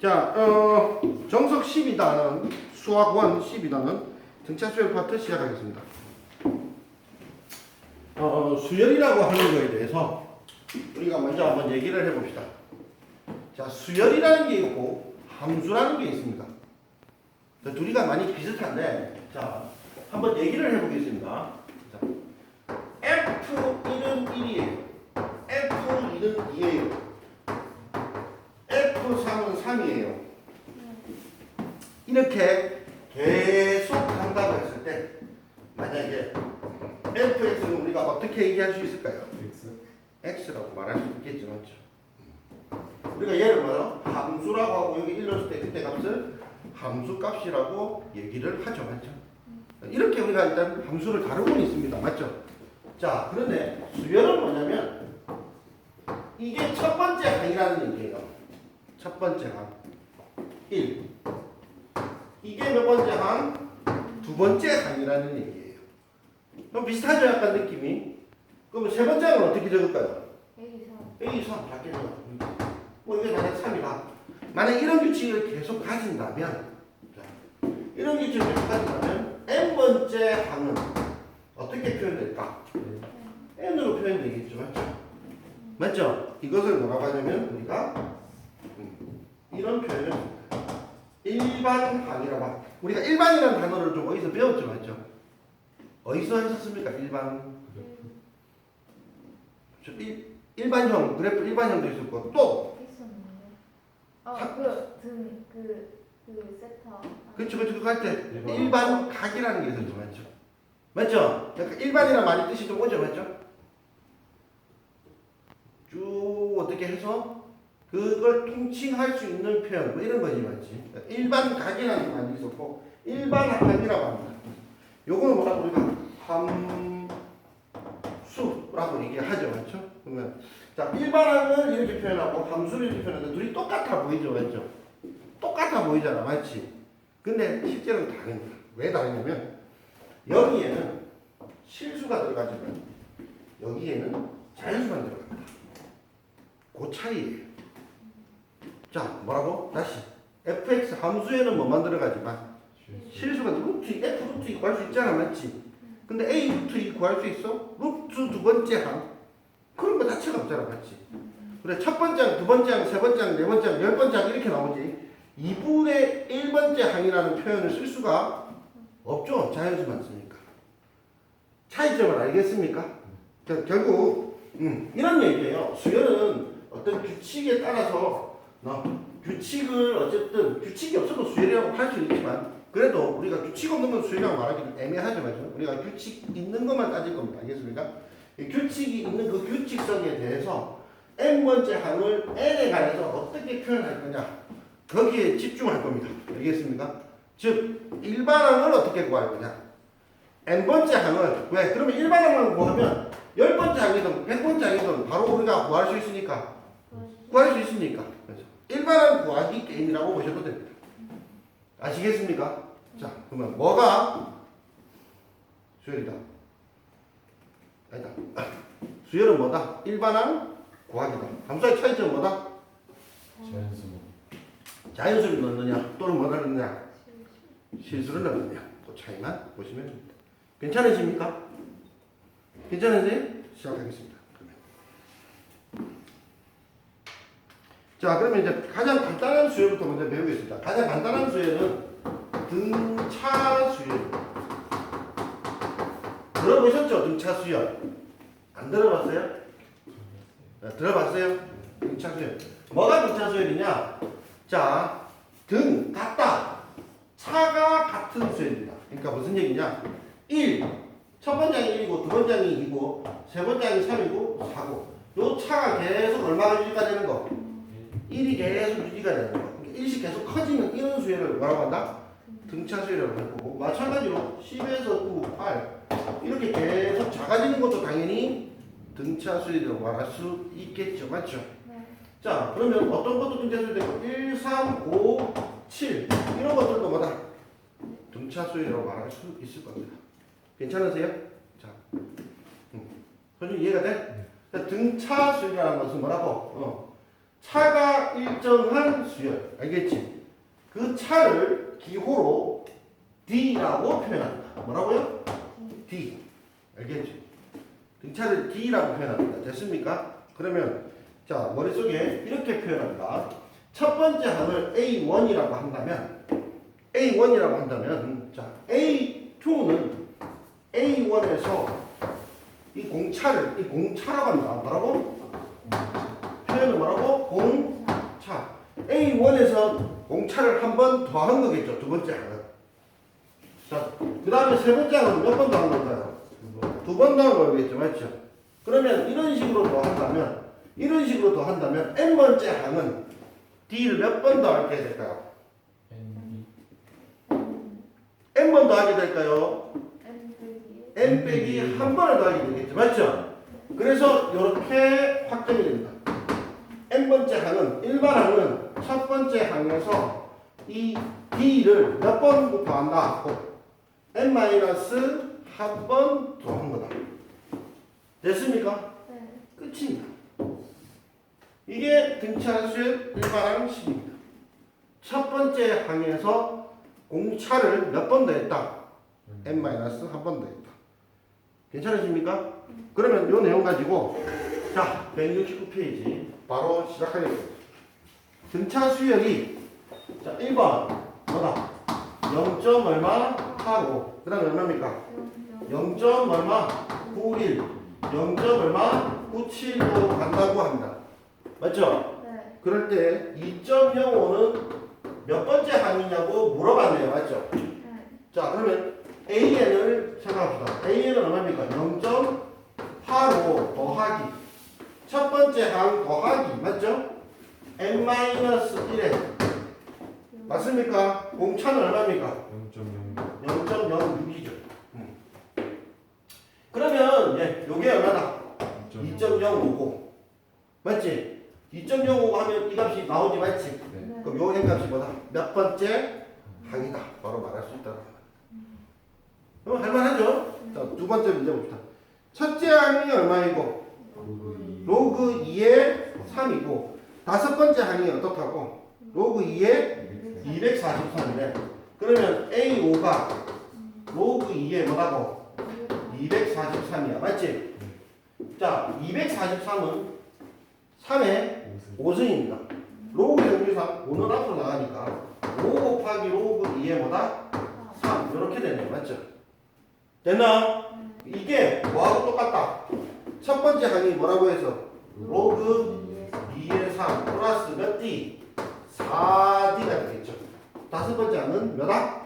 자, 정석 12단은 수학원 12단은 등차 수열 파트 시작하겠습니다. 수열이라고 하는 거에 대해서 우리가 먼저 한번 얘기를 해봅시다. 자, 수열이라는 게 있고 함수라는 게 있습니다. 둘이가 많이 비슷한데, 자, 한번 얘기를 해보겠습니다. 자, F1은 1이에요. F2는 2예요. F3은 3이에요. 이렇게 계속 한다고 했을 때 만약에 fx는 우리가 어떻게 얘기할 수 있을까요? x라고 말할 수 있겠죠, 맞죠? 우리가 얘를 뭐요? 함수라고 하고 여기 일렀을 때 그때 값을 함수값이라고 얘기를 하죠, 맞죠? 이렇게 우리가 일단 함수를 다루고는 있습니다, 맞죠? 자, 그런데 수열은 뭐냐면 이게 첫 번째 항이라는 얘기예요. 첫 번째 항 1. 이게 몇 번째 항? 두 번째 항이라는 얘기예요. 그럼 비슷하죠, 약간 느낌이? 그럼 세 번째 항은 어떻게 적을까요? A3 밖에 적어. 뭐 이게 만약 3이다. 만약 이런 규칙을 계속 가진다면, 자, 이런 규칙을 계속 가진다면 n 번째 항은 어떻게 표현될까? n으로 표현되겠죠, 맞죠? 맞죠? 이것을 뭐라고 하냐면 우리가 이런 표현을 일반항이라고 합니다. 우리가 일반이라는 단어를 좀 어디서 배웠죠, 맞죠? 어디서 했었습니까? 일반. 일반형, 그래프 일반형도 있었고 또 세터. 그렇죠, 그거 할 때 일반 각이라는 게 있었죠, 맞죠? 맞죠? 그러니까 일반이란 말이 뜻이 좀 오죠, 맞죠? 쭉 어떻게 해서 그걸 통칭할 수 있는 표현 뭐 이런 거지, 맞지? 그러니까 일반 각이라는 말이 있었고 일반 항이라고 합니다. 요거는 뭐라고 우리가 함수라고 얘기하죠, 맞죠? 그러면 자, 일반항을 이렇게 표현하고 함수를 이렇게 표현하는데 둘이 똑같아 보이죠, 맞죠? 똑같아 보이잖아, 맞지? 근데 실제로는 다릅니다. 왜 다르냐면 여기에는 실수가 들어가지만 여기에는 자연수만 들어갑니다. 그 차이예요. 자, 뭐라고? 다시 fx 함수에는 뭐만 들어가지만 실수가 루트 f 루트 2 구할 수 있잖아, 맞지? 근데 a 루트 2 구할 수 있어? 루트 두 번째 항 그런 거 자체가 없잖아, 맞지? 그래, 첫 번째 항, 두 번째 항, 세 번째 항, 네 번째 항, 열 번째 항 이렇게 나오지. 2분의 1번째 항이라는 표현을 쓸 수가 없죠, 자연수만 쓰니까. 차이점을 알겠습니까? 자, 결국 이런 얘기예요. 수열은 어떤 규칙에 따라서 규칙을 어쨌든 규칙이 없어도 수열이라고 할 수 있지만 그래도 우리가 규칙 없는 건 수열이라고 말하기는 애매하죠, 맞죠? 우리가 규칙 있는 것만 따질 겁니다. 알겠습니까? 규칙이 있는 그 규칙성에 대해서 n번째 항을 n에 관해서 어떻게 표현할 거냐 거기에 집중할 겁니다. 알겠습니까? 즉 일반항을 어떻게 구할 거냐 n번째 항을 왜? 그러면 일반항을 구하면 10번째 항이든 100번째 항이든 바로 우리가 구할 수 있으니까 구할 수 있으니까 그래서 일반항 구하기 게임이라고 보셔도 됩니다. 아시겠습니까? 자, 그러면 뭐가 수열이다? 아니다. 수열은 뭐다? 일반항 구하기다. 함수의 차이점은 뭐다? 자연수를 넣느냐 또는 뭐를 넣느냐? 실수를 넣느냐. 그 차이만 보시면 됩니다. 괜찮으십니까? 괜찮으세요? 시작하겠습니다. 자, 그러면 이제 가장 간단한 수열부터 먼저 배우겠습니다. 가장 간단한 수열은 등차 수열. 들어보셨죠? 등차 수열. 안 들어봤어요? 네, 들어봤어요? 등차 수열. 뭐가 등차 수열이냐? 자, 등, 같다. 차가 같은 수열입니다. 그러니까 무슨 얘기냐? 1. 첫 번째 항이 1이고, 두 번째 항이 2고, 세 번째 항이 3이고, 4고. 요 차가 계속 얼마가 유지가 되는 거? 1이 계속 유지가 되는 거. 그러니까 1씩 계속 커지는 이런 수열을 뭐라고 한다? 등차 수열이라고 할 거고, 마찬가지로 10에서 9, 8 이렇게 계속 작아지는 것도 당연히 등차 수열이라고 말할 수 있겠죠, 맞죠? 네. 자, 그러면 어떤 것도 등차 수열이 되고 1, 3, 5, 7 이런 것들도 뭐다? 등차 수열이라고 말할 수 있을 겁니다. 괜찮으세요? 자, 선생님 이해가 돼? 자, 등차 수열이라는 것은 뭐라고? 차가 일정한 수열. 알겠지? 그 차를 기호로 D라고 표현합니다. 뭐라고요? D. 알겠지? 등차를 D라고 표현합니다. 됐습니까? 그러면 자 머릿속에 이렇게 표현합니다. 첫 번째 항을 A1이라고 한다면 자 A2는 A1에서 이 공차라고 합니다. 뭐라고? 표현은 뭐라고? 공차. A1에서 공차를 한 번 더한 거겠죠. 두 번째 항은. 자, 그 다음에 세 번째 항은 몇 번 더한 걸까요? 두 번 더한 거겠죠. 맞죠? 그러면 이런 식으로 더한다면 N번째 항은 D를 몇 번 더하게 될까요? N번 더하게 될까요? N 빼기 한 번을 더하게 되겠죠. 맞죠? 그래서 이렇게 확정이 됩니다. N번째 항은 일반 항은 첫 번째 항에서 이 D를 몇 번 더한다? N-한 번 더한 거다. 됐습니까? 네. 끝입니다. 이게 등차수의 일반항 식입니다. 첫 번째 항에서 공차를 몇 번 더했다? N-한 번 더했다. 괜찮으십니까? 그러면 이 내용 가지고 자 169페이지 바로 시작하겠습니다. 등차 수열이 자 1번 뭐다? 0. 얼마 하고 그 다음에 얼마입니까? 0. 얼마 91 0. 얼마 97로 간다고 합니다. 맞죠? 네. 그럴 때 2.05는 몇 번째 항이냐고 물어봤네요. 맞죠? 네. 자 그러면 AN을 생각합시다. AN은 얼마입니까? 0.85 더하기 첫 번째 항 더하기 맞죠? N-1에 맞습니까? 공차는 얼마입니까? 0.06이죠. 그러면 요게 얼마다? 2.055 맞지? 2.055 하면 이 값이 나오지 맞지? 네. 그럼 요 n 값이 뭐다? 몇 번째 항이다. 바로 말할 수 있다. 그럼 할만하죠? 자, 두 번째 문제 봅시다. 첫째 항이 얼마이고? 로그 2의 3이고 다섯 번째 항이 어떻다고? 로그 2의 243이네. 그러면 A5가 로그 2의 뭐라고? 243이야. 맞지? 자, 243은 3의 5승입니다. 로그 정규상 5는 앞으로 나가니까 5 곱하기 로그 2의 뭐다? 3. 이렇게 되네요. 맞죠? 됐나? 이게 뭐하고 똑같다? 첫 번째 항이 뭐라고 해서? 로그 2의 3 플러스 몇 D? 4D가 되겠죠. 다섯 번째 항은 몇다?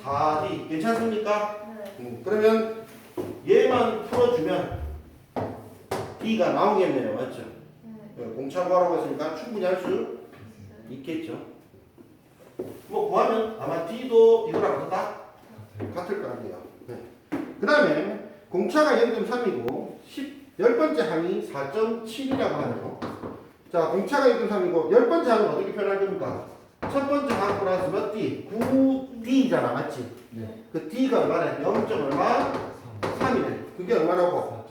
4D. 괜찮습니까? 네. 그러면 얘만 풀어주면 D가 나오겠네요. 맞죠? 네. 공차 구하라고 했으니까 충분히 할 수 있겠죠. 뭐 구하면 아마 D도 이거랑 같다? 같을 거 아니에요. 네. 그 다음에 공차가 0.3이고 10번째 항이 4.7이라고 하네요. 자, 공차가 0.3이고 10번째 항은 어떻게 표현할 겁니까? 첫 번째 항 플러스 몇 D? 9D잖아. 맞지? 네. 그 D가 얼마래? 0. 얼마? 3이네. 그게 얼마라고?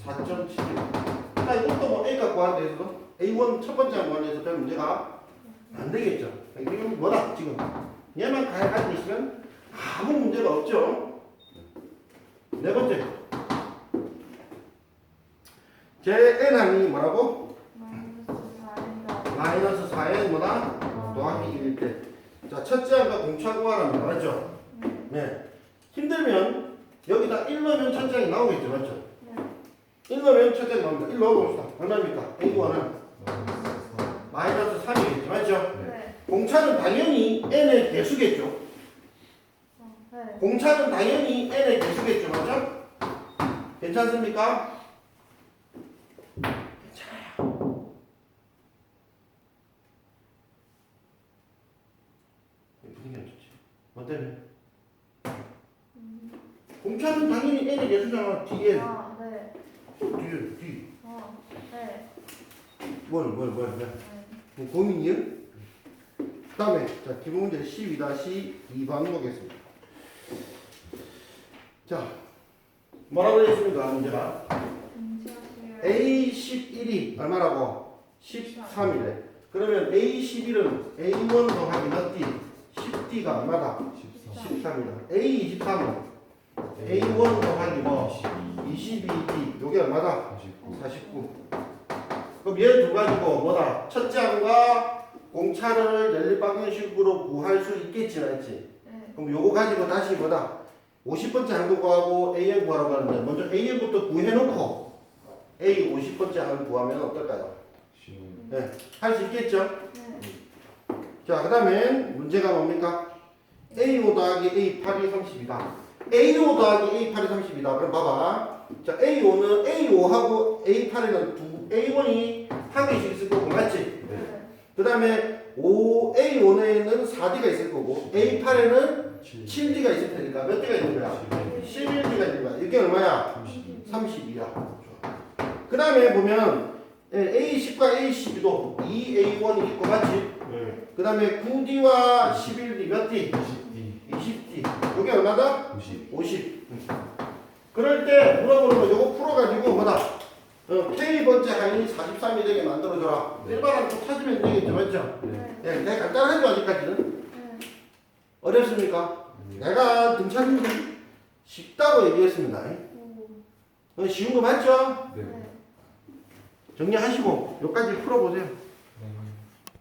4.7. 자, 이것도 뭐 A 갖고 하는 데서도 A1 첫 번째 항 구하는 데서 별 문제가 안 되겠죠. 이건 뭐다? 지금 얘만 가지고 있으면 아무 문제가 없죠. 네 번째. 제 N항이 뭐라고? 마이너스 4의 뭐다? 더하기 1일 때. 자, 첫째 항과 공차 구하랍니다. 맞죠? 네. 힘들면 여기다 1 넣으면 첫째 항이 나오겠죠. 맞죠? 1 넣으면 첫째 항이 나옵니다. 1 넣어봅시다. 얼마입니까? A1은 마이너스 3이겠죠. 맞죠? 네. 공차는 당연히 N의 개수겠죠. 네. 공차는 당연히 N의 개수겠죠. 맞죠? 괜찮습니까? 괜찮아요. 분위기 안 좋지. 뭐 때문에? 공차는 당연히 N의 개수잖아. Dn. 아, 네. D. 네. 뭘. 네. 뭐 고민이요? 다음에 자 기본 문제 12-2번 보겠습니다. 자 뭐라고 되어 있습니까? 문제가 A11이 얼마라고? 13이래. 그러면 A11은 A1 더하기 몇 D? 10D가 얼마다? 13이다. A23은 A1 더하기 뭐? 22D. 요게 얼마다? 49. 그럼 얘 두 가지고 뭐다? 첫째 항과 공차를 연립 방정식으로 구할 수 있겠지, 맞지? 네. 그럼 요거 가지고 다시 뭐다? 50번째 항도 구하고 AN 구하러 가는데 먼저 AN부터 구해놓고 A 50번째 항을 구하면 어떨까요? 네, 할 수 있겠죠? 네. 자, 그 다음에 문제가 뭡니까? A5 더하기 A8이 30이다. A5 더하기 A8이 30이다. 그럼 봐봐. 자, A5는 A5하고 A8에는 A1이 한 개씩 있을 거고, 맞지? 네. 그 다음에 A5에는 4D가 있을 거고, A8에는 7D가 있을 테니까 몇 D가 있는 거야? 11D가 있는 거야. 이게 얼마야? 32야. 그 다음에 보면 A10과 A12도 2A1이 있고, 맞지? 그 다음에 9D와 11D 몇 D? 20D. 이게 얼마다? 50. 그럴 때 물어보는 거 요거 풀어가지고 뭐다? K번째 항이 43이 되게 만들어줘라. 일반항 또 찾으면 되겠죠, 맞죠? 네. 예, 되게 간단하죠, 아직까지는? 네. 어렵습니까? 내가 등차는 쉽다고 얘기했습니다. 오. 쉬운 거 맞죠? 네. 정리하시고 여기까지 풀어보세요.